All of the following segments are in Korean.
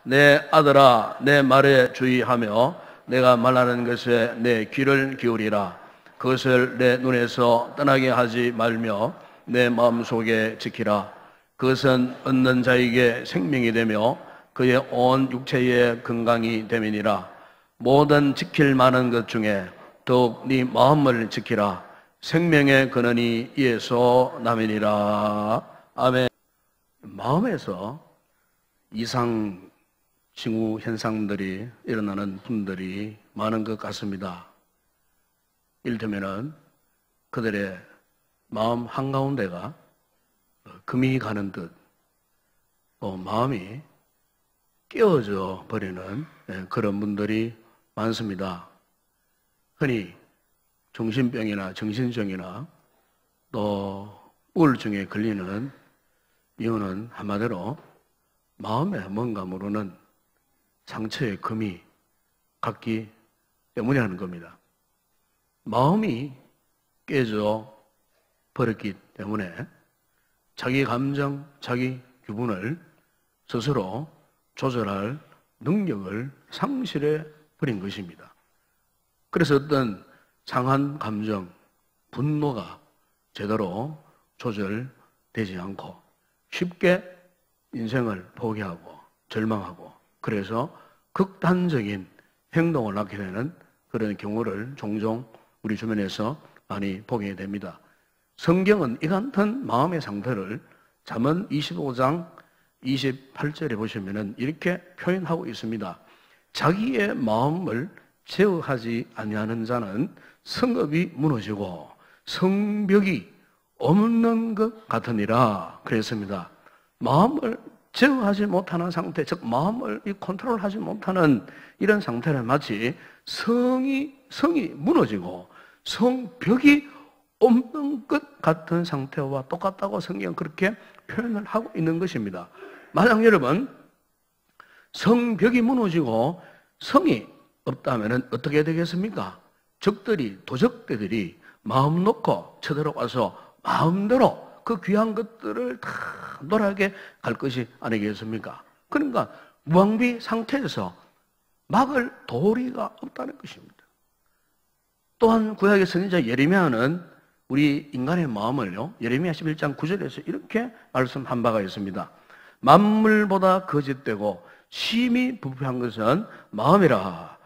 내 아들아 내 말에 주의하며 내가 말하는 것에 내 귀를 기울이라. 그것을 내 눈에서 떠나게 하지 말며 내 마음속에 지키라. 그것은 얻는 자에게 생명이 되며 그의 온 육체의 건강이 됨이니라. 모든 지킬 만한 것 중에 더욱 네 마음을 지키라. 생명의 근원이 이에서 남이니라. 아멘. 마음에서 이상 징후 현상들이 일어나는 분들이 많은 것 같습니다. 이를테면은 그들의 마음 한가운데가 금이 가는 듯 마음이 깨어져 버리는 그런 분들이 많습니다. 흔히 정신병이나 정신증이나 또 우울증에 걸리는 이유는 한마디로 마음에 뭔가 모르는 상처의 금이 갔기 때문이라는 겁니다. 마음이 깨져 버렸기 때문에 자기 감정, 자기 기분을 스스로 조절할 능력을 상실해 버린 것입니다. 그래서 어떤 상한 감정, 분노가 제대로 조절되지 않고 쉽게 인생을 포기하고 절망하고 그래서 극단적인 행동을 하게 되는 그런 경우를 종종 우리 주변에서 많이 보게 됩니다. 성경은 이 같은 마음의 상태를 잠언 25장 28절에 보시면 이렇게 표현하고 있습니다. 자기의 마음을 제어하지 아니하는 자는 성읍이 무너지고 성벽이 없는 것 같으니라 그랬습니다. 마음을 제어하지 못하는 상태, 즉 마음을 컨트롤하지 못하는 이런 상태는 마치 성이 무너지고 성벽이 없는 것 같은 상태와 똑같다고 성경은 그렇게 표현을 하고 있는 것입니다. 만약 여러분 성벽이 무너지고 성이 없다면 어떻게 되겠습니까? 도적들이 마음 놓고 쳐들어와서 마음대로 그 귀한 것들을 다 놀아게 갈 것이 아니겠습니까? 그러니까 무방비 상태에서 막을 도리가 없다는 것입니다. 또한 구약의 선지자 예레미야는 우리 인간의 마음을요, 예레미야 11장 9절에서 이렇게 말씀한 바가 있습니다. 만물보다 거짓되고 심히 부패한 것은 마음이라.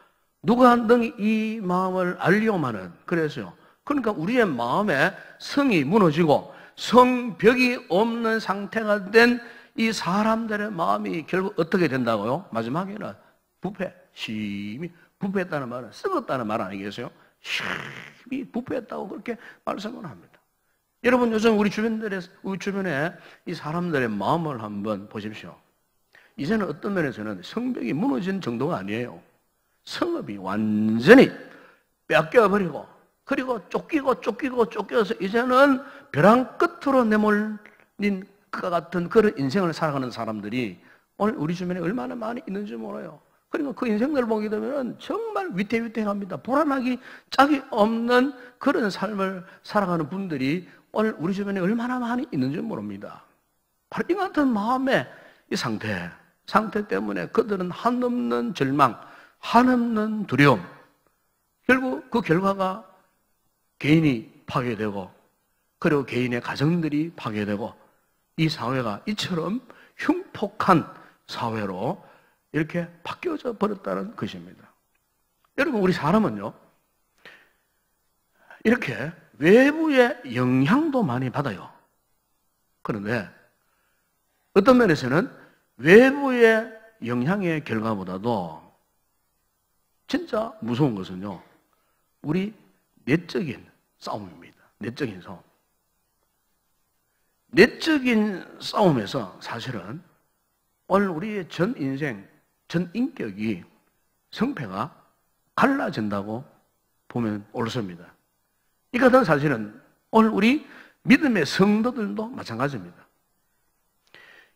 누가 능히 이 마음을 알리오마는. 그래서요. 그러니까 우리의 마음에 성이 무너지고 성벽이 없는 상태가 된 이 사람들의 마음이 결국 어떻게 된다고요? 마지막에는 심히 부패했다는 말은 썩었다는 말 아니겠어요? 심히 부패했다고 그렇게 말씀을 합니다. 여러분 요즘 우리 주변에 이 사람들의 마음을 한번 보십시오. 이제는 어떤 면에서는 성벽이 무너진 정도가 아니에요. 성읍이 완전히 뺏겨버리고 그리고 쫓겨서 이제는 벼랑 끝으로 내몰린 것 같은 그런 인생을 살아가는 사람들이 오늘 우리 주변에 얼마나 많이 있는지 몰라요. 그러니까 그 인생들을 보게 되면 정말 위태위태합니다. 불안하기 짝이 없는 그런 삶을 살아가는 분들이 오늘 우리 주변에 얼마나 많이 있는지 모릅니다. 바로 이 같은 마음의 이 상태 때문에 그들은 한없는 절망, 한없는 두려움, 결국 그 결과가 개인이 파괴되고 그리고 개인의 가정들이 파괴되고 이 사회가 이처럼 흉폭한 사회로 이렇게 바뀌어져 버렸다는 것입니다. 여러분 우리 사람은요 이렇게 외부의 영향도 많이 받아요. 그런데 어떤 면에서는 외부의 영향의 결과보다도 진짜 무서운 것은요 우리 내적인 싸움입니다. 내적인 싸움. 내적인 싸움에서 사실은 오늘 우리의 전 인생, 전 인격이 성패가 갈라진다고 보면 옳습니다. 이 같은 사실은 오늘 우리 믿음의 성도들도 마찬가지입니다.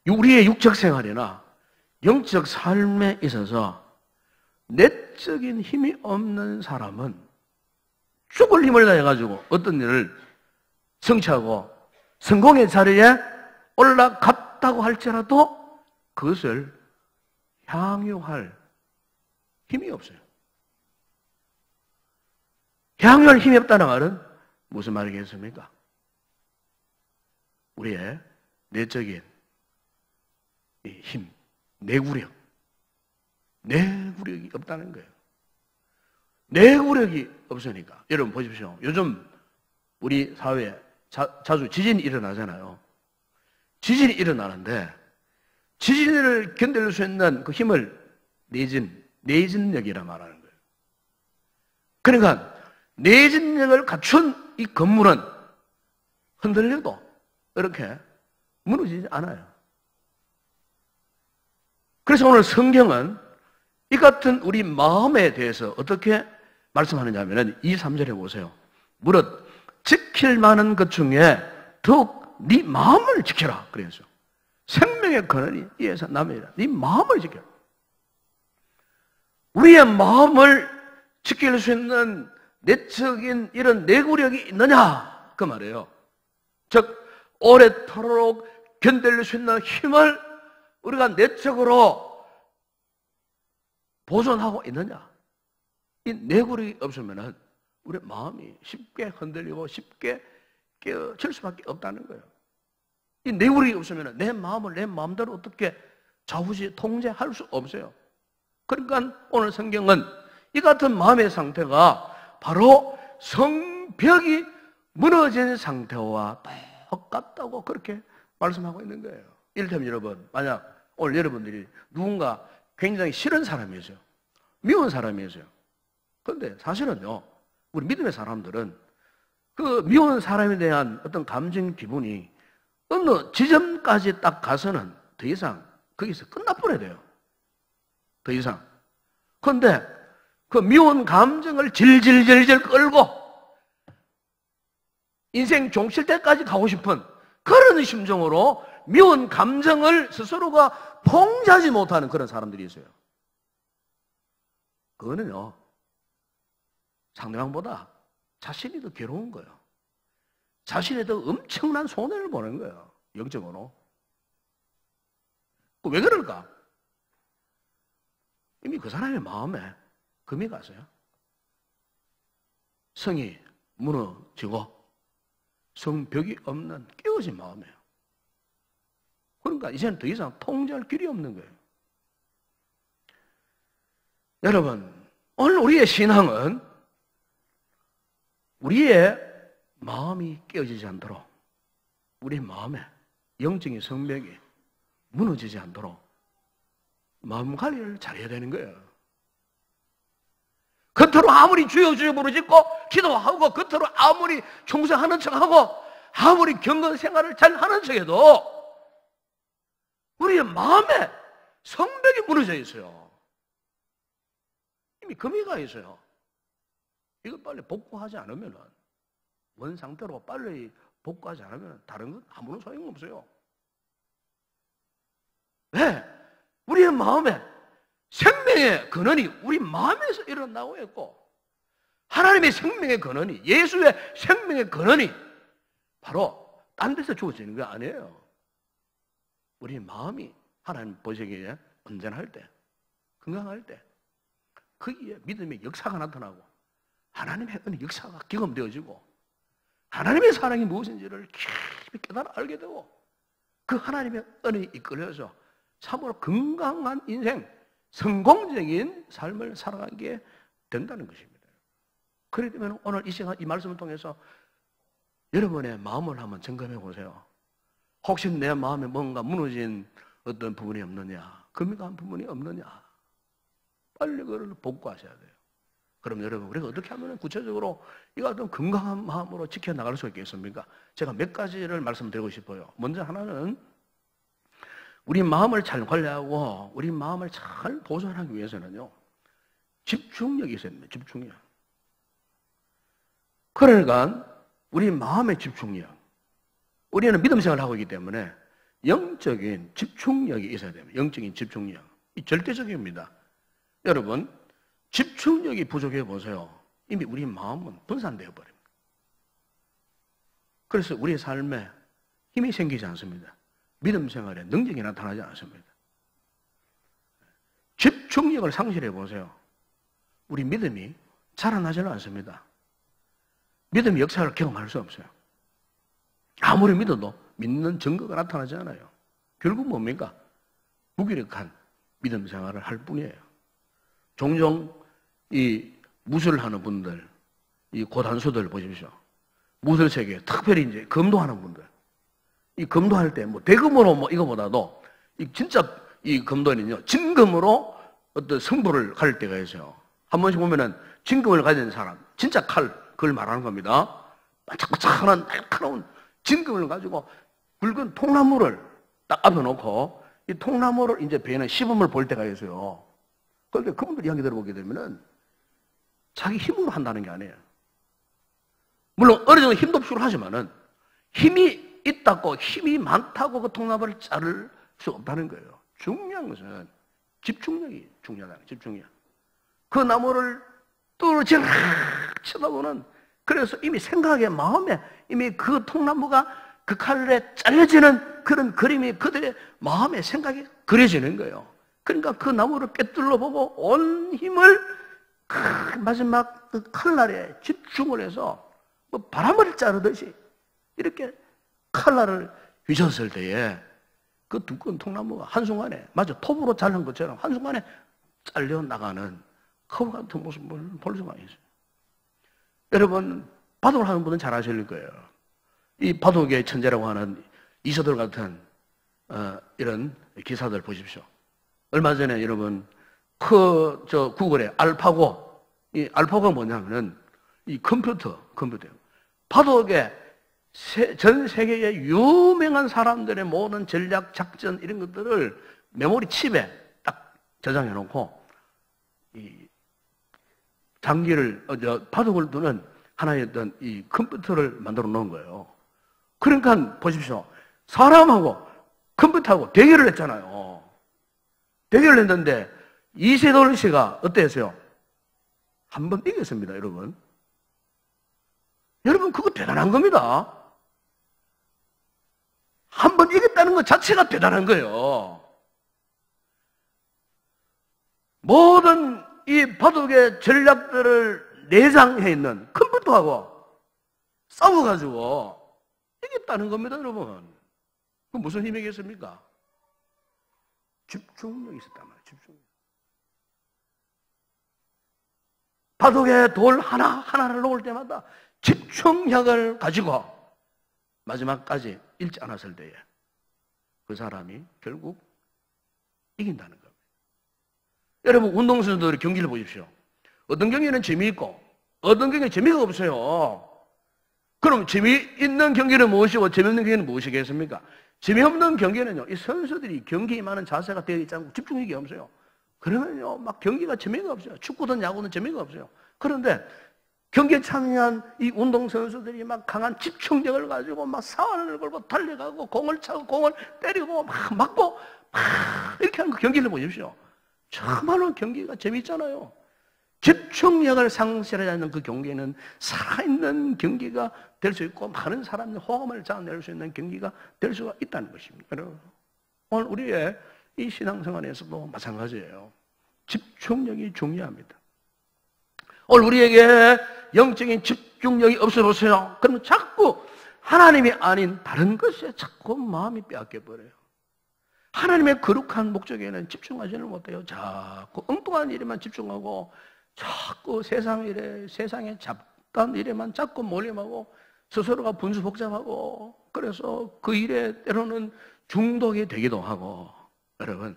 우리의 육적 생활이나 영적 삶에 있어서 내적인 힘이 없는 사람은 죽을 힘을 다해가지고 어떤 일을 성취하고 성공의 자리에 올라갔다고 할지라도 그것을 향유할 힘이 없어요. 향유할 힘이 없다는 말은 무슨 말이겠습니까? 우리의 내적인 힘, 내구력이 없다는 거예요. 내구력이 없으니까. 여러분 보십시오. 요즘 우리 사회에 자주 지진이 일어나잖아요. 지진이 일어나는데 지진을 견딜 수 있는 그 힘을 내진력이라 말하는 거예요. 그러니까 내진력을 갖춘 이 건물은 흔들려도 이렇게 무너지지 않아요. 그래서 오늘 성경은 이 같은 우리 마음에 대해서 어떻게 말씀하느냐 하면 2, 3절에 보세요. 무릇 지킬 만한 것 중에 더욱 네 마음을 지켜라 그래서 생명의 근원이 이에서 남이라. 네 마음을 지켜라. 우리의 마음을 지킬 수 있는 내적인 이런 내구력이 있느냐 그 말이에요. 즉 오래도록 견딜 수 있는 힘을 우리가 내적으로 보존하고 있느냐. 이 내구력이 없으면 우리 마음이 쉽게 흔들리고 쉽게 깨어질 수밖에 없다는 거예요. 이 내구력이 없으면 내 마음을 내 마음대로 어떻게 좌우지 통제할 수 없어요. 그러니까 오늘 성경은 이 같은 마음의 상태가 바로 성벽이 무너진 상태와 똑같다고 그렇게 말씀하고 있는 거예요. 이를테면 여러분, 만약 오늘 여러분들이 누군가 굉장히 싫은 사람이었어요. 미운 사람이었어요. 그런데 사실은요, 우리 믿음의 사람들은 그 미운 사람에 대한 어떤 감정 기분이 어느 지점까지 딱 가서는 더 이상 거기서 끝나버려야 돼요. 더 이상. 그런데 그 미운 감정을 질질질질 끌고 인생 종칠 때까지 가고 싶은 그런 심정으로 미운 감정을 스스로가 통제하지 못하는 그런 사람들이 있어요. 그거는요, 상대방보다 자신이 더 괴로운 거예요. 자신이 더 엄청난 손해를 보는 거예요. 영적으로. 왜 그럴까? 이미 그 사람의 마음에 금이 갔어요. 성이 무너지고 성벽이 없는 깨어진 마음이에요. 그러니까 이제는 더 이상 통제할 길이 없는 거예요. 여러분, 오늘 우리의 신앙은 우리의 마음이 깨어지지 않도록, 우리 마음에 영적인 성벽이 무너지지 않도록 마음 관리를 잘해야 되는 거예요. 겉으로 아무리 주여 주여 부르짖고 기도하고 겉으로 아무리 충성하는 척하고 아무리 경건 생활을 잘 하는 척해도 우리의 마음에 성벽이 무너져 있어요. 이미 금이 가 있어요. 이거 빨리 복구하지 않으면, 원 상태로 빨리 복구하지 않으면 다른 건 아무런 소용없어요. 왜? 우리의 마음에 생명의 근원이 우리 마음에서 일어나고 있고, 하나님의 생명의 근원이, 예수의 생명의 근원이 바로 딴 데서 주어지는 게 아니에요. 우리 마음이 하나님 보시기에 온전할 때, 건강할 때 거기에 믿음의 역사가 나타나고 하나님의 은혜 역사가 경험되어지고 하나님의 사랑이 무엇인지를 깊이 깨달아 알게 되고 그 하나님의 은혜에 이끌려서 참으로 건강한 인생, 성공적인 삶을 살아가게 된다는 것입니다. 그렇기 때문에 오늘 이 시간 이 말씀을 통해서 여러분의 마음을 한번 점검해 보세요. 혹시 내 마음에 뭔가 무너진 어떤 부분이 없느냐, 금이 간 부분이 없느냐, 빨리 그걸 복구하셔야 돼요. 그럼 여러분, 우리가 어떻게 하면 구체적으로 이 같은 건강한 마음으로 지켜나갈 수 있겠습니까? 제가 몇 가지를 말씀드리고 싶어요. 먼저 하나는 우리 마음을 잘 관리하고 우리 마음을 잘 보존하기 위해서는요, 집중력이 있어야 됩니다. 집중력. 그러니까 우리 마음의 집중력. 우리는 믿음 생활을 하고 있기 때문에 영적인 집중력이 있어야 됩니다. 영적인 집중력. 이 절대적입니다. 여러분, 집중력이 부족해 보세요. 이미 우리 마음은 분산되어 버립니다. 그래서 우리의 삶에 힘이 생기지 않습니다. 믿음 생활에 능력이 나타나지 않습니다. 집중력을 상실해 보세요. 우리 믿음이 자라나지는 않습니다. 믿음의 역사를 경험할 수 없어요. 아무리 믿어도 믿는 증거가 나타나지 않아요. 결국 뭡니까? 무기력한 믿음 생활을 할 뿐이에요. 종종 이 무술을 하는 분들, 이 고단수들 보십시오. 무술 세계, 특별히 이제 검도하는 분들. 이 검도할 때 뭐 대금으로 뭐 이거보다도 이 진짜 이 검도는요, 진금으로 어떤 승부를 가릴 때가 있어요. 한 번씩 보면은 진금을 가진 사람, 진짜 칼, 그걸 말하는 겁니다. 반짝반짝한 날카로운 진금을 가지고 굵은 통나무를 딱 앞에 놓고 이 통나무를 이제 베는 시범을 볼 때가 있어요. 그런데 그분들 이야기 들어보게 되면은 자기 힘으로 한다는 게 아니에요. 물론 어느 정도 힘도 필요로 하지만은 힘이 있다고, 힘이 많다고 그 통나무를 자를 수 없다는 거예요. 중요한 것은 집중력이 중요하다는 거예요. 집중력. 그 나무를 뚫어지락 쳐다보는, 그래서 이미 생각에, 마음에 이미 그 통나무가 그 칼에 잘려지는 그런 그림이 그들의 마음에 생각이 그려지는 거예요. 그러니까 그 나무를 꿰뚫러 보고 온 힘을 그 마지막 그 칼날에 집중을 해서 뭐 바람을 자르듯이 이렇게 칼날을 휘셨을 때에 그 두꺼운 통나무가 한순간에 마치 톱으로 자른 것처럼 한순간에 잘려나가는 그와 같은 모습을 볼 수가 있어요. 여러분, 바둑을 하는 분은 잘 아실 거예요. 이 바둑의 천재라고 하는 이서돌 같은 이런 기사들 보십시오. 얼마 전에 여러분 구글에 알파고, 이 알파고가 뭐냐면은 이 컴퓨터예요. 바둑에 전 세계의 유명한 사람들의 모든 전략, 작전 이런 것들을 메모리 칩에 딱 저장해 놓고 이 장기를 바둑을 두는 하나의 어떤 이 컴퓨터를 만들어 놓은 거예요. 그러니까 보십시오. 사람하고 컴퓨터하고 대결을 했잖아요. 대결을 했는데 이세돌 씨가 어땠어요? 한 번 이겼습니다, 여러분. 여러분, 그거 대단한 겁니다. 한 번 이겼다는 것 자체가 대단한 거예요. 모든 이 바둑의 전략들을 내장해 있는 컴퓨터하고 싸워가지고 이겼다는 겁니다, 여러분. 그 무슨 힘이겠습니까? 집중력이 있었단 말이에요, 집중력. 바둑에 돌 하나를 놓을 때마다 집중력을 가지고 마지막까지 잃지 않았을 때에 그 사람이 결국 이긴다는 겁니다. 여러분, 운동선수들의 경기를 보십시오. 어떤 경기는 재미있고 어떤 경기는 재미가 없어요. 그럼 재미있는 경기는 무엇이고 재미없는 경기는 무엇이겠습니까? 재미없는 경기는요, 이 선수들이 경기에 임하는 자세가 되어 있지 않고 집중력이 없어요. 그러면요, 막 경기가 재미가 없어요. 축구든 야구든 재미가 없어요. 그런데 경기에 참여한 이 운동선수들이 막 강한 집중력을 가지고 막 사활을 걸고 달려가고 공을 차고 공을 때리고 막 맞고 막 이렇게 하는 그 경기를 보십시오. 정말로 경기가 재밌잖아요. 집중력을 상실하지 않는 그 경기는 살아있는 경기가 될 수 있고 많은 사람의 호감을 자아낼 수 있는 경기가 될 수가 있다는 것입니다. 여러분, 오늘 우리의 이 신앙생활에서도 마찬가지예요. 집중력이 중요합니다. 오늘 우리에게 영적인 집중력이 없어보세요. 그러면 자꾸 하나님이 아닌 다른 것에 자꾸 마음이 빼앗겨버려요. 하나님의 거룩한 목적에는 집중하지는 못해요. 자꾸 엉뚱한 일에만 집중하고 자꾸 세상 일에, 세상에 잡다한 일에만 자꾸 몰입하고 스스로가 분수복잡하고 그래서 그 일에 때로는 중독이 되기도 하고. 여러분,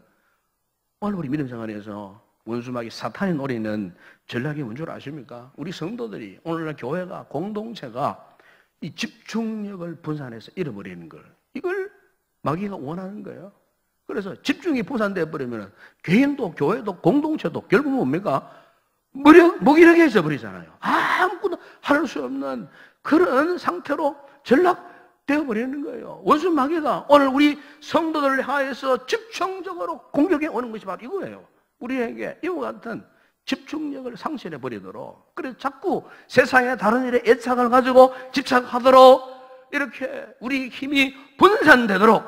오늘 우리 믿음 생활에서 원수마귀 사탄이 노리는 전략이 뭔 줄 아십니까? 우리 성도들이, 오늘날 교회가, 공동체가 이 집중력을 분산해서 잃어버리는 걸, 이걸 마귀가 원하는 거예요. 그래서 집중이 분산되어 버리면 개인도 교회도 공동체도 결국 뭡니까? 무기력해져 버리잖아요. 아무것도 할 수 없는 그런 상태로 전락되어 버리는 거예요. 원수 마귀가 오늘 우리 성도들을 향해서 집중적으로 공격해 오는 것이 바로 이거예요. 우리에게 이와 같은 집중력을 상실해 버리도록, 그래서 자꾸 세상의 다른 일에 애착을 가지고 집착하도록, 이렇게 우리 힘이 분산되도록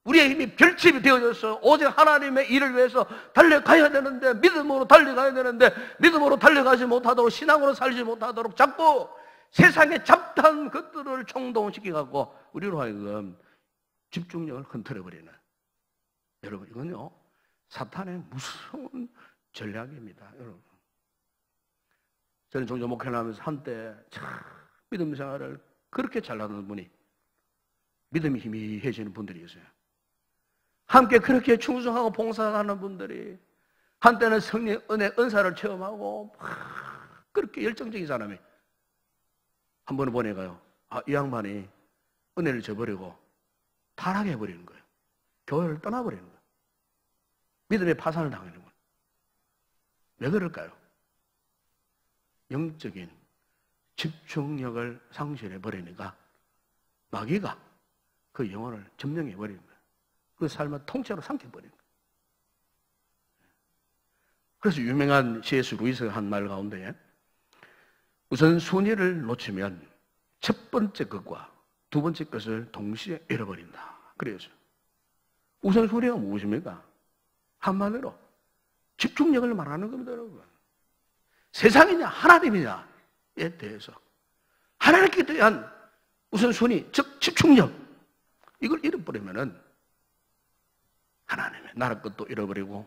우리의 힘이 결집이 되어져서 오직 하나님의 일을 위해서 달려가야 되는데, 믿음으로 달려가야 되는데, 믿음으로 달려가지 못하도록, 신앙으로 살지 못하도록 자꾸 세상에 잡다한 것들을 총동시켜갖고 우리로 하여금 집중력을 흔들어버리는, 여러분, 이건요 사탄의 무서운 전략입니다. 여러분, 저는 종종 목회를 하면서 한때 참 믿음 생활을 그렇게 잘하는 분이, 믿음이 희미해지는 분들이 있어요. 함께 그렇게 충성하고 봉사하는 분들이 한때는 성령 은혜 은사를 체험하고 막 그렇게 열정적인 사람이 한 번은 보내가요. 이 양반이 은혜를 저버리고 타락해버리는 거예요. 교회를 떠나버리는 거예요. 믿음의 파산을 당하는 거예요. 왜 그럴까요? 영적인 집중력을 상실해버리니까 마귀가 그 영혼을 점령해버리는 거예요. 그 삶을 통째로 삼켜버리는 거예요. 그래서 유명한 C.S. 루이스가 한 말 가운데, 우선 순위를 놓치면 첫 번째 것과 두 번째 것을 동시에 잃어버린다. 그래서 우선순위가 무엇입니까? 한마디로 집중력을 말하는 겁니다, 여러분. 세상이냐 하나님이냐에 대해서 하나님께 대한 우선순위, 즉 집중력, 이걸 잃어버리면은 하나님의 나라 것도 잃어버리고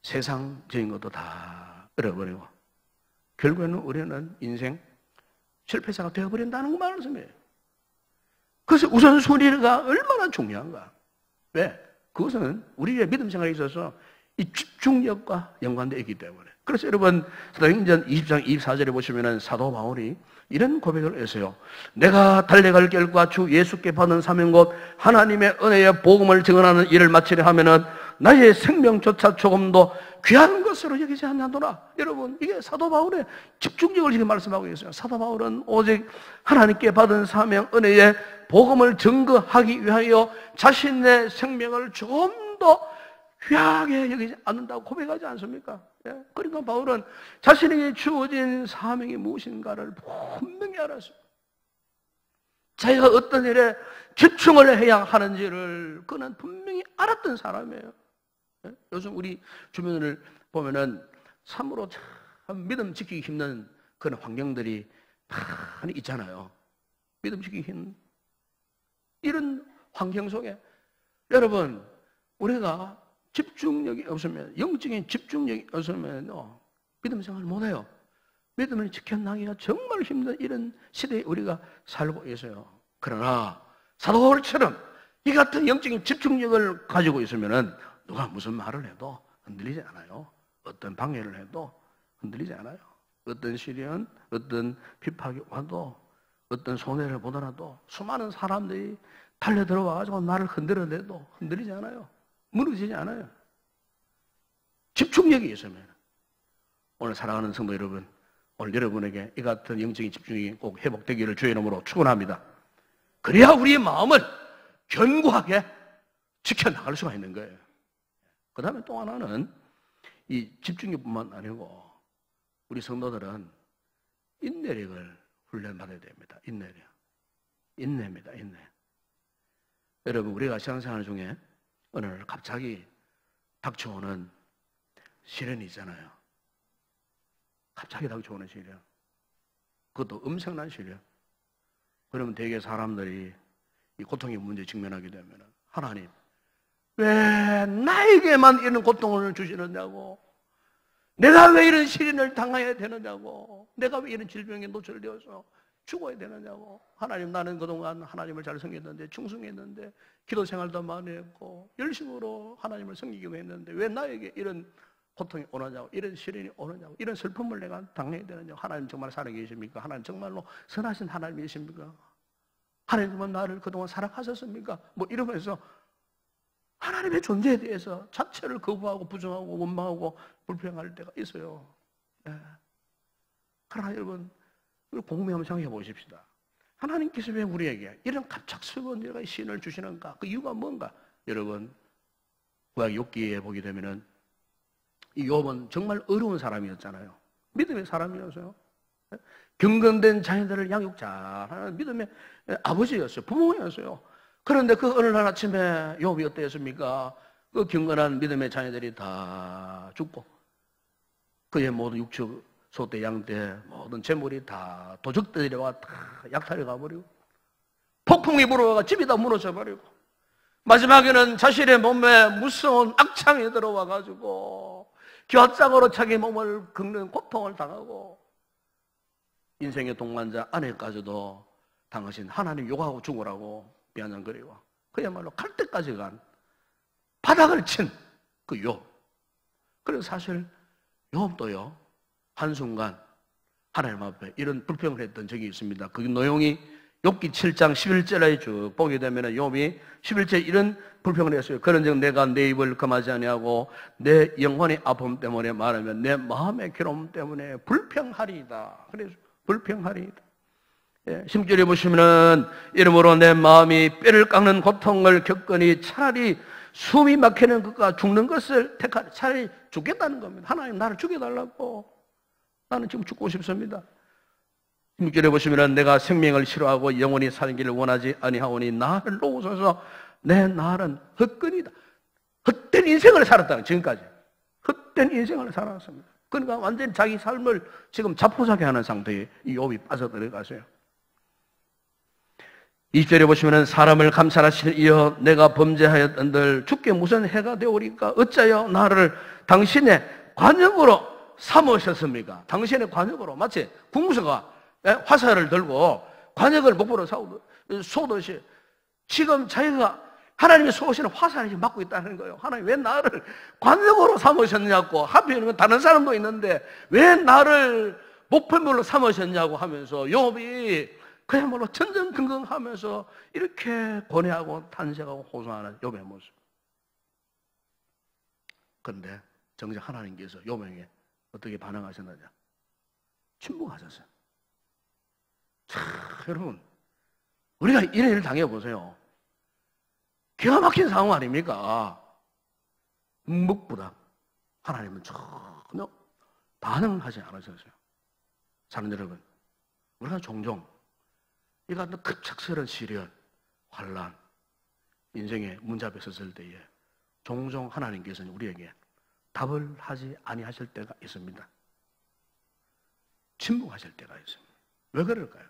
세상적인 것도 다 잃어버리고 결국에는 우리는 인생 실패자가 되어버린다는 그 말씀이에요. 그래서 우선순위가 얼마나 중요한가. 왜? 그것은 우리의 믿음 생활에 있어서 이 집중력과 연관되어 있기 때문에. 그래서 여러분 사도행전 20장 24절에 보시면은 사도 바울이 이런 고백을 했어요. 내가 달려갈 길과 주 예수께 받은 사명 곧 하나님의 은혜의 복음을 증언하는 일을 마치려 하면은 나의 생명조차 조금도 귀한 것으로 여기지 않냐더라. 여러분, 이게 사도 바울의 집중력을 지금 말씀하고 있어요. 사도 바울은 오직 하나님께 받은 사명 은혜의 복음을 증거하기 위하여 자신의 생명을 조금 더 귀하게 여기지 않는다고 고백하지 않습니까? 예? 그러니까 바울은 자신에게 주어진 사명이 무엇인가를 분명히 알았어요. 자기가 어떤 일에 집중을 해야 하는지를 그는 분명히 알았던 사람이에요. 예? 요즘 우리 주변을 보면은 참으로 참 믿음 지키기 힘든 그런 환경들이 많이 있잖아요. 믿음 지키기 힘든 이런 환경 속에 여러분, 우리가 집중력이 없으면, 영적인 집중력이 없으면 믿음 생활을 못해요. 믿음을 지켜나가기가 정말 힘든 이런 시대에 우리가 살고 있어요. 그러나 사도 바울처럼 이 같은 영적인 집중력을 가지고 있으면 누가 무슨 말을 해도 흔들리지 않아요. 어떤 방해를 해도 흔들리지 않아요. 어떤 시련, 어떤 핍박이 와도, 어떤 손해를 보더라도 수많은 사람들이 달려 들어와가지고 나를 흔들어내도 흔들리지 않아요. 무너지지 않아요. 집중력이 있으면. 오늘 사랑하는 성도 여러분, 오늘 여러분에게 이 같은 영적인 집중력이 꼭 회복되기를 주의 이름으로 축원합니다. 그래야 우리의 마음을 견고하게 지켜나갈 수가 있는 거예요. 그 다음에 또 하나는 이 집중력뿐만 아니고 우리 성도들은 인내력을 훈련받아야 됩니다. 인내력. 인내입니다. 인내. 여러분, 우리가 신앙생활 중에 어느 날 갑자기 닥쳐오는 시련이 있잖아요. 갑자기 닥쳐오는 시련. 그것도 엄청난 시련. 그러면 대개 사람들이 이 고통의 문제에 직면하게 되면 하나님, 왜 나에게만 이런 고통을 주시느냐고, 내가 왜 이런 시련을 당해야 되느냐고, 내가 왜 이런 질병에 노출되어서 죽어야 되느냐고. 하나님, 나는 그동안 하나님을 잘 섬겼는데, 충성했는데, 기도 생활도 많이 했고 열심으로 하나님을 섬기기도 했는데 왜 나에게 이런 고통이 오느냐고, 이런 시련이 오느냐고, 이런 슬픔을 내가 당해야 되느냐고. 하나님 정말 살아계십니까? 하나님 정말로 선하신 하나님이십니까? 하나님 정말 나를 그동안 사랑하셨습니까? 뭐 이러면서 하나님의 존재에 대해서 자체를 거부하고 부정하고 원망하고 불평할 때가 있어요. 네. 그러나 여러분, 곰곰이 한번 생각해 보십시다. 하나님께서 왜 우리에게 이런 갑작스러운 시련을 주시는가? 그 이유가 뭔가? 여러분, 구약 욥기에 보게 되면은 이 욥은 정말 어려운 사람이었잖아요. 믿음의 사람이었어요. 경건된 자녀들을 양육 잘하는 믿음의 아버지였어요. 부모였어요. 그런데 그 어느 날 아침에 욥이 어땠습니까? 그 경건한 믿음의 자녀들이 다 죽고 그의 모든 육축, 소떼, 양떼, 모든 재물이 다 도적들이 와 다 약탈해 가버리고 폭풍이 불어와 집이 다 무너져 버리고 마지막에는 자신의 몸에 무서운 악창이 들어와 가지고 겨짝으로 자기 몸을 긁는 고통을 당하고 인생의 동반자 아내까지도 당하신 하나님 욕하고 죽으라고 비아냥거리고 그야말로 칼때까지 간 바닥을 친 그 욥. 그래서 사실 욥도요 한순간 하나님 앞에 이런 불평을 했던 적이 있습니다. 그 내용이 욥기 7장 11절에 쭉 보게 되면 욥이 11절에 이런 불평을 했어요. 그런즉 내가 내 입을 금하지 아니하고 내 영혼의 아픔 때문에 말하면 내 마음의 괴로움 때문에 불평하리이다. 그래서 불평하리이다. 10절에 보시면은 이러므로 내 마음이 뼈를 깎는 고통을 겪으니 차라리 숨이 막히는 것과 죽는 것을 택하리. 차라리 죽겠다는 겁니다. 하나님 나를 죽여달라고. 나는 지금 죽고 싶습니다. 16절에 보시면은 내가 생명을 싫어하고 영원히 살기를 원하지 아니하오니 나를 놓으소서. 내 날은 헛건이다. 헛된 인생을 살았다는 지금까지 헛된 인생을 살았습니다. 그러니까 완전히 자기 삶을 지금 자포자기 하는 상태에 이 욥이 빠져들어가세요. 20절에 보시면은 사람을 감찰하시는 이여 내가 범죄하였던들 주께 무슨 해가 되오리까 어찌하여 나를 당신의 관역으로 삼으셨습니까? 당신의 관역으로 마치 궁수가 화살을 들고 관역을 목표로 쏘듯이 지금 자기가 하나님의 쏘시는 화살을 맞고 있다는 거예요. 하나님 왜 나를 관역으로 삼으셨냐고 하필이면 다른 사람도 있는데 왜 나를 목표물로 삼으셨냐고 하면서 욥이 그야말로 전전긍긍하면서 이렇게 고뇌하고 탄식하고 호소하는 욥의 모습. 그런데 정작 하나님께서 욥에게 어떻게 반응하셨느냐? 침묵하셨어요. 참, 여러분 우리가 이런 일을 당해보세요. 기가 막힌 상황 아닙니까? 묵묵부답. 하나님은 전혀 반응을 하지 않으셨어요. 사는 여러분, 우리가 종종 이 같은 급작스러운 시련, 환난, 인생의 문제 앞에 섰을 때에 종종 하나님께서는 우리에게 답을 하지 아니하실 때가 있습니다. 침묵하실 때가 있습니다. 왜 그럴까요?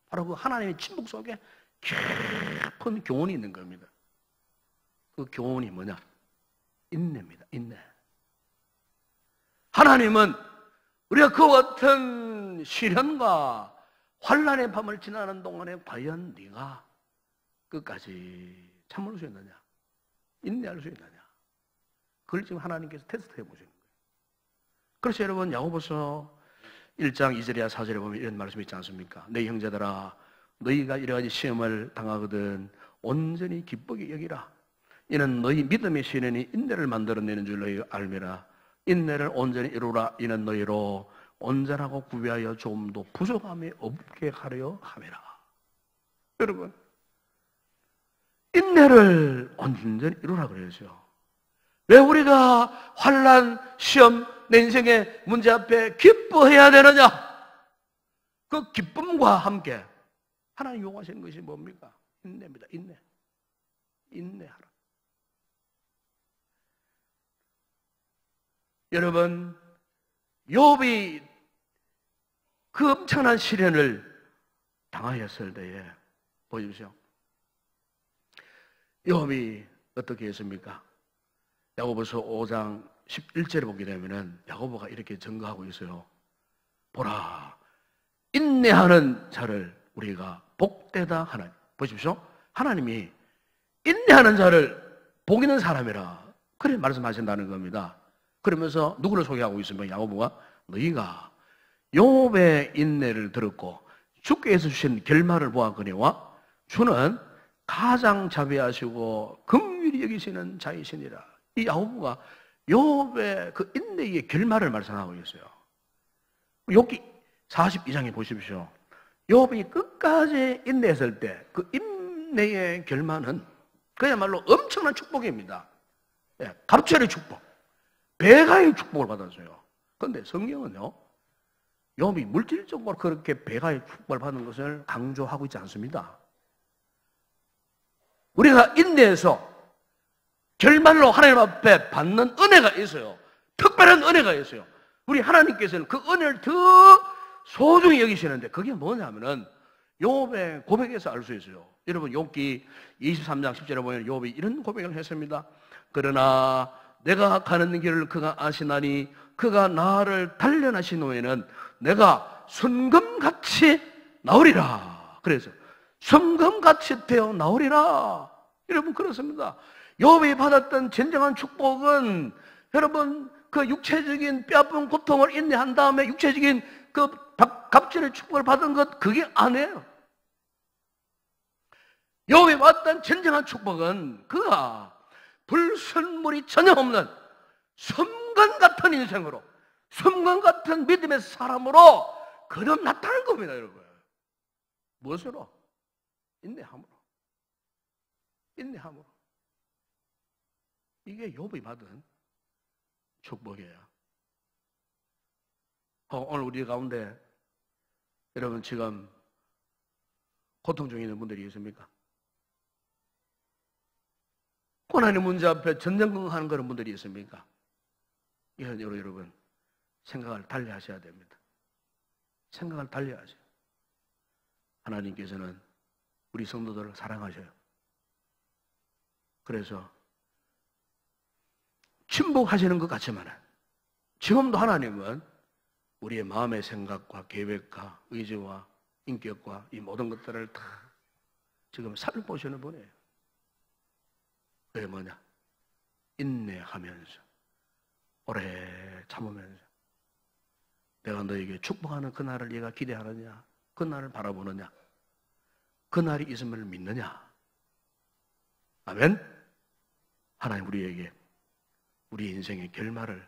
바로 그 하나님의 침묵 속에 깊은 교훈이 있는 겁니다. 그 교훈이 뭐냐? 인내입니다. 인내. 하나님은 우리가 그와 같은 시련과 환난의 밤을 지나는 동안에 과연 네가 끝까지 참을 수 있느냐? 인내할 수 있느냐? 그걸 지금 하나님께서 테스트해 보시는 거예요. 그래서 여러분 야고보서 1장 2절이야 4절에 보면 이런 말씀이 있지 않습니까? 내 형제들아 너희가 여러 가지 시험을 당하거든 온전히 기쁘게 여기라. 이는 너희 믿음의 시련이 인내를 만들어내는 줄 너희가 알미라. 인내를 온전히 이루라. 이는 너희로 온전하고 구비하여 좀도 부족함이 없게 하려 함이라. 여러분 인내를 온전히 이루라 그래야죠. 왜 우리가 환난, 시험, 내 인생의 문제 앞에 기뻐해야 되느냐? 그 기쁨과 함께 하나님 요구하시는 것이 뭡니까? 인내입니다. 인내. 인내하라. 여러분 욥이 그 엄청난 시련을 당하였을 때에 보십시오. 욥이 어떻게 했습니까? 야고보서 5장 11절에 보게 되면은 야고보가 이렇게 증거하고 있어요. 보라, 인내하는 자를 우리가 복되다 하나님. 보십시오. 하나님이 인내하는 자를 복 있는 사람이라 그렇게 말씀하신다는 겁니다. 그러면서 누구를 소개하고 있으면 야고보가 너희가 욥의 인내를 들었고 주께서 주신 결말을 보았거니와 주는 가장 자비하시고 긍휼히 여기시는 자이시니라. 이 야고보가 욥의 그 인내의 결말을 말씀하고 있어요. 욥기 42장에 보십시오. 욥이 끝까지 인내했을 때 그 인내의 결말은 그야말로 엄청난 축복입니다. 갑절의 축복, 배가의 축복을 받았어요. 그런데 성경은요, 욥이 물질적으로 그렇게 배가의 축복을 받는 것을 강조하고 있지 않습니다. 우리가 인내해서 결말로 하나님 앞에 받는 은혜가 있어요. 특별한 은혜가 있어요. 우리 하나님께서는 그 은혜를 더 소중히 여기시는데 그게 뭐냐면은 욥의 고백에서 알 수 있어요. 여러분 욥기 23장 10절에 보면 욥이 이런 고백을 했습니다. 그러나 내가 가는 길을 그가 아시나니 그가 나를 단련하신 후에는 내가 순금같이 나오리라. 그래서 순금같이 되어 나오리라. 여러분 그렇습니다. 욥이 받았던 진정한 축복은 여러분 그 육체적인 뼈아픈 고통을 인내한 다음에 육체적인 그 갑절의 축복을 받은 것 그게 아니에요. 욥이 받았던 진정한 축복은 그가 불순물이 전혀 없는 섬관 같은 인생으로 섬관 같은 믿음의 사람으로 거듭 나타난 겁니다, 여러분. 무엇으로? 인내함으로. 인내함으로. 이게 욥이 받은 축복이에요. 오늘 우리 가운데 여러분 지금 고통 중에 있는 분들이 있습니까? 고난의 문제 앞에 전전긍긍하는 그런 분들이 있습니까? 이런 여러분 생각을 달리 하셔야 됩니다. 생각을 달리 하세요. 하나님께서는 우리 성도들을 사랑하셔요. 그래서 침묵하시는 것 같지만 지금도 하나님은 우리의 마음의 생각과 계획과 의지와 인격과 이 모든 것들을 다 지금 살펴보시는 분이에요. 그게 뭐냐? 인내하면서 오래 참으면서 내가 너에게 축복하는 그날을 네가 기대하느냐? 그날을 바라보느냐? 그날이 있음을 믿느냐? 아멘? 하나님 우리에게 우리 인생의 결말을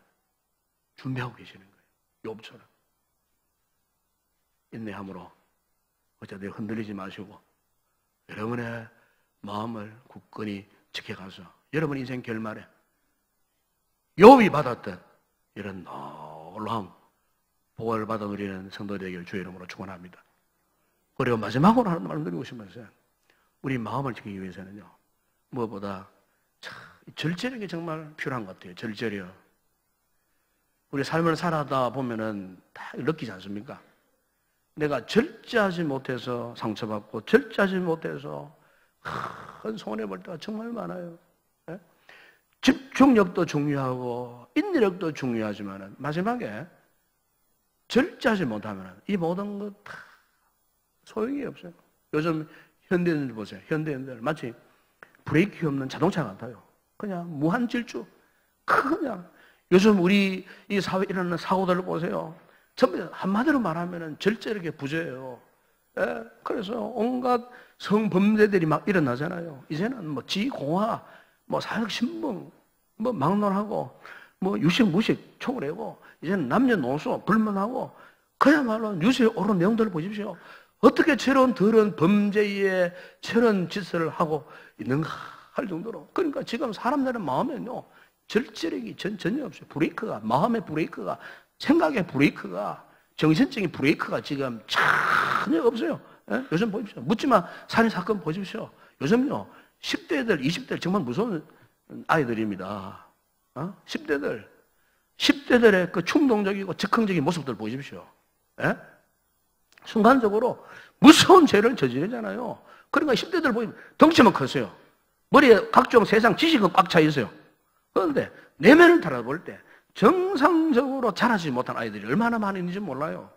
준비하고 계시는 거예요. 욥처럼 인내함으로 어차피 흔들리지 마시고 여러분의 마음을 굳건히 지켜가서 여러분 인생 결말에 욥이 받았던 이런 놀라운 복을 받아 누리는 성도들에게 되길 주의 이름으로 축원합니다. 그리고 마지막으로 하는 말을 드리고 싶으면서 우리 마음을 지키기 위해서는요 무엇보다 절제력이 정말 필요한 것 같아요. 절제력. 우리 삶을 살아다 보면은 다 느끼지 않습니까? 내가 절제하지 못해서 상처받고 절제하지 못해서 큰 손해볼 때가 정말 많아요. 예? 집중력도 중요하고 인내력도 중요하지만 마지막에 절제하지 못하면 이 모든 것 다 소용이 없어요. 요즘 현대인들 보세요. 현대인들 마치 브레이크 없는 자동차 같아요. 그냥 무한 질주. 그냥 요즘 우리 이 사회에 일어나는 사고들을 보세요. 전부 한마디로 말하면 절제력의 부재예요. 예? 그래서 온갖 성범죄들이 막 일어나잖아요. 이제는 뭐 지공화, 뭐 사회신분, 뭐 막론하고, 뭐 유식 무식 초월하고, 이제는 남녀노소 불문하고, 그야말로 뉴스에 오른 내용들을 보십시오. 어떻게 저런 더러운 범죄에 저런 짓을 하고 있는가 할 정도로. 그러니까 지금 사람들의 마음에는요, 절제력이 전혀 없어요. 브레이크가, 마음의 브레이크가, 생각의 브레이크가, 정신적인 브레이크가 지금 전혀 없어요. 예? 요즘 보십시오. 묻지마 살인 사건 보십시오. 요즘요, 10대들, 20대들 정말 무서운 아이들입니다. 10대들의 그 충동적이고 즉흥적인 모습들 보십시오. 예? 순간적으로 무서운 죄를 저지르잖아요. 그러니까 10대들 보면 덩치만 컸어요. 머리에 각종 세상 지식은 꽉 차 있어요. 그런데 내면을 달아볼 때 정상적으로 자라지 못한 아이들이 얼마나 많이 있는지 몰라요.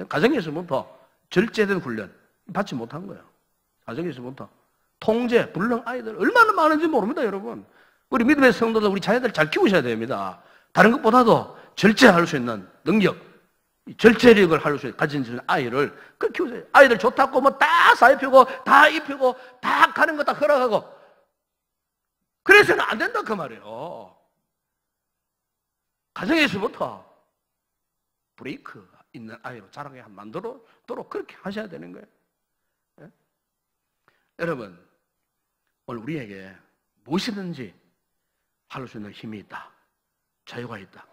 가정에서부터 절제된 훈련 받지 못한 거예요. 가정에서부터 통제, 불능 아이들 얼마나 많은지 모릅니다, 여러분. 우리 믿음의 성도들, 우리 자녀들 잘 키우셔야 됩니다. 다른 것보다도 절제할 수 있는 능력, 절제력을 가진 아이를 그 키우세요. 아이들 좋다고 뭐 다 사입히고 다 입히고 다 가는 거 다 허락하고 그래서는 안 된다 그 말이에요. 가정에서부터 브레이크가 있는 아이로 자라게 만들도록 그렇게 하셔야 되는 거예요. 예? 여러분 오늘 우리에게 무엇이든지 할 수 있는 힘이 있다. 자유가 있다.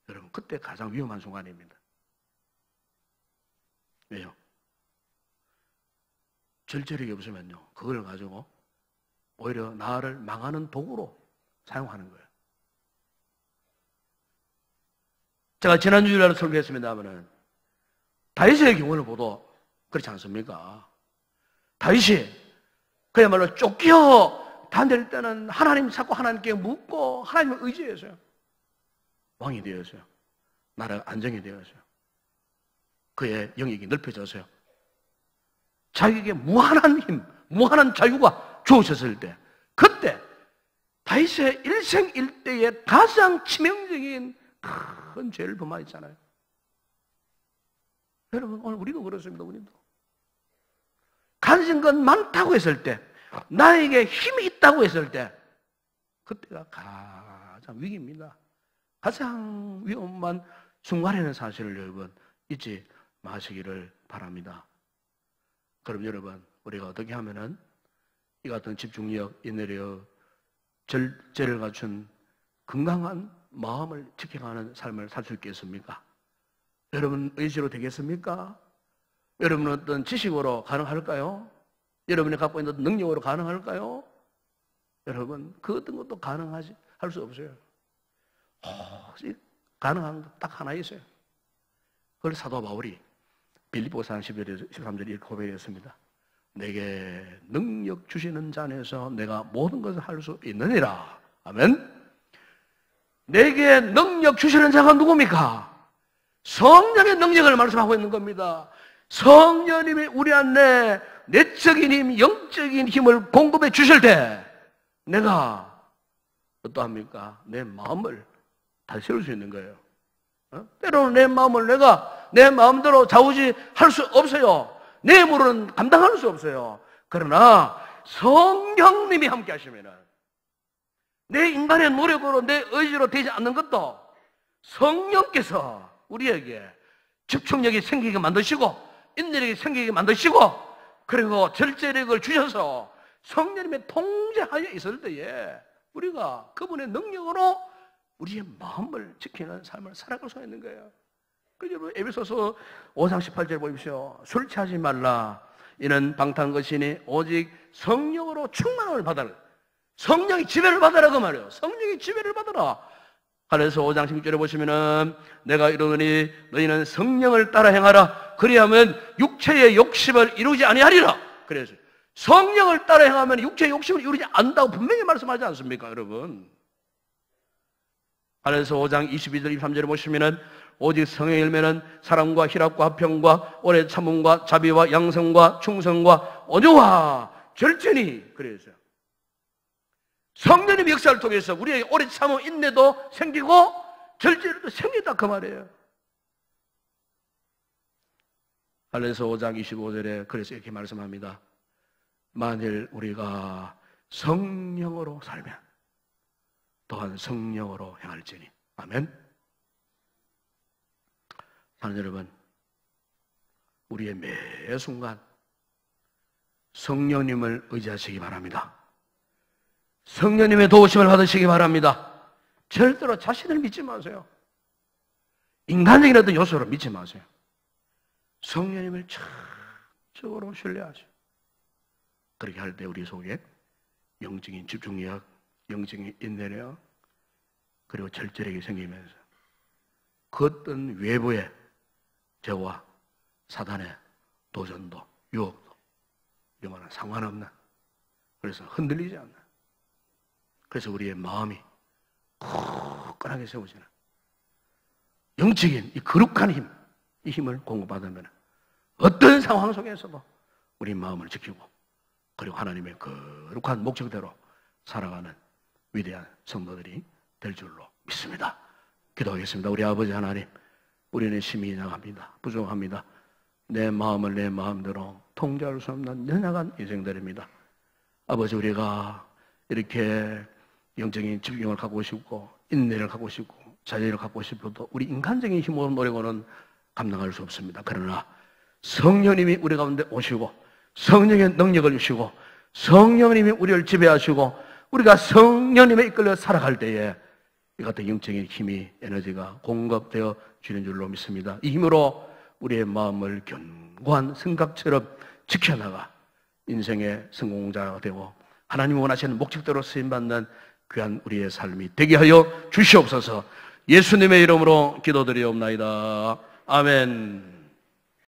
여러분 그때 가장 위험한 순간입니다. 왜요? 절제력이 없으면요 그걸 가지고 오히려 나를 망하는 도구로 사용하는 거예요. 제가 지난주 주일날 설교했습니다마는 다윗의 경우를 보도 그렇지 않습니까? 다윗이 그야말로 쫓겨 다닐 때는 하나님 찾고 하나님께 묻고 하나님을 의지했어요. 왕이 되었어요. 나라가 안정이 되었어요. 그의 영역이 넓혀졌어요. 자기에게 무한한 힘, 무한한 자유가 주어졌을 때, 그때 다윗의 일생일대의 가장 치명적인 큰 죄를 범하였잖아요. 여러분, 오늘 우리도 그렇습니다. 우리도 가진 건 많다고 했을 때, 나에게 힘이 있다고 했을 때, 그때가 가장 위기입니다. 가장 위험한 순간이라는 사실을 여러분 잊지 마시기를 바랍니다. 그럼 여러분, 우리가 어떻게 하면은 이 같은 집중력, 인내력, 절제를 갖춘 건강한 마음을 지켜가는 삶을 살 수 있겠습니까? 여러분 의지로 되겠습니까? 여러분은 어떤 지식으로 가능할까요? 여러분이 갖고 있는 능력으로 가능할까요? 여러분 그 어떤 것도 가능하지 할 수 없어요. 가능한 것 딱 하나 있어요. 그걸 사도 바울이 빌립보서 13절에 이렇게 고백했습니다. 내게 능력 주시는 자 안에서 내가 모든 것을 할 수 있느니라. 아멘. 내게 능력 주시는 자가 누굽니까? 성령의 능력을 말씀하고 있는 겁니다. 성령님이 우리 안에 내적인 힘, 영적인 힘을 공급해 주실 때 내가 어떠합니까? 내 마음을 다시 세울 수 있는 거예요. 때로는 내 마음을 내가 내 마음대로 좌우지할 수 없어요. 내 힘으로는 감당할 수 없어요. 그러나 성령님이 함께 하시면은 내 인간의 노력으로 내 의지로 되지 않는 것도 성령께서 우리에게 집중력이 생기게 만드시고 인내력이 생기게 만드시고 그리고 절제력을 주셔서 성령님의 통제하에 있을 때에 우리가 그분의 능력으로 우리의 마음을 지키는 삶을 살아갈 수 있는 거예요. 그래서 에베소서 5장 18절 보십시오. 술 취하지 말라. 이는 방탕한 것이니 오직 성령으로 충만함을 받아라. 성령이 지배를 받아라 그 말이에요. 성령이 지배를 받아라. 그래서 5장 16절에 보시면은 내가 이르노니 너희는 성령을 따라 행하라. 그리하면 육체의 욕심을 이루지 아니하리라. 그래서 성령을 따라 행하면 육체의 욕심을 이루지 않는다고 분명히 말씀하지 않습니까, 여러분? 그래서 5장 22절 23절에 보시면은 오직 성령의 열매는 사랑과 희락과 화평과 오래 참음과 자비와 양성과 충성과 온유와 절제니. 그래서 성령님의 역사를 통해서 우리에게 오래 참음 인내도 생기고 절제도 생긴다 그 말이에요. 그래서 5장 25절에 그래서 이렇게 말씀합니다. 만일 우리가 성령으로 살면 또한 성령으로 행할지니. 아멘. 사랑하는 여러분, 우리의 매 순간 성령님을 의지하시기 바랍니다. 성령님의 도우심을 받으시기 바랍니다. 절대로 자신을 믿지 마세요. 인간적인 어떤 요소로 믿지 마세요. 성령님을 적극적으로 신뢰하세요. 그렇게 할 때 우리 속에 영적인 집중력, 영적인 인내력, 그리고 절제력이 생기면서 그 어떤 외부의 죄와 사단의 도전도, 유혹도 이런 거는 상관없는, 그래서 흔들리지 않는, 그래서 우리의 마음이 굳건하게 세워지는 영적인 이 거룩한 힘, 이 힘을 공급받으면 어떤 상황 속에서도 우리 마음을 지키고 그리고 하나님의 거룩한 목적대로 살아가는 위대한 성도들이 될 줄로 믿습니다. 기도하겠습니다. 우리 아버지 하나님, 우리는 심히 연약합니다. 부족합니다. 내 마음을 내 마음대로 통제할 수 없는 연약한 인생들입니다. 아버지, 우리가 이렇게 영적인 집중을 갖고 싶고 인내를 갖고 싶고 자제를 갖고 싶어도 우리 인간적인 힘으로 노력으로는 감당할 수 없습니다. 그러나 성령님이 우리 가운데 오시고 성령의 능력을 주시고 성령님이 우리를 지배하시고 우리가 성령님에 이끌려 살아갈 때에 이 같은 영적인 힘이, 에너지가 공급되어 주는 줄로 믿습니다. 이 힘으로 우리의 마음을 견고한 성곽처럼 지켜나가 인생의 성공자가 되고 하나님 원하시는 목적대로 쓰임받는 귀한 우리의 삶이 되게 하여 주시옵소서. 예수님의 이름으로 기도드리옵나이다. 아멘.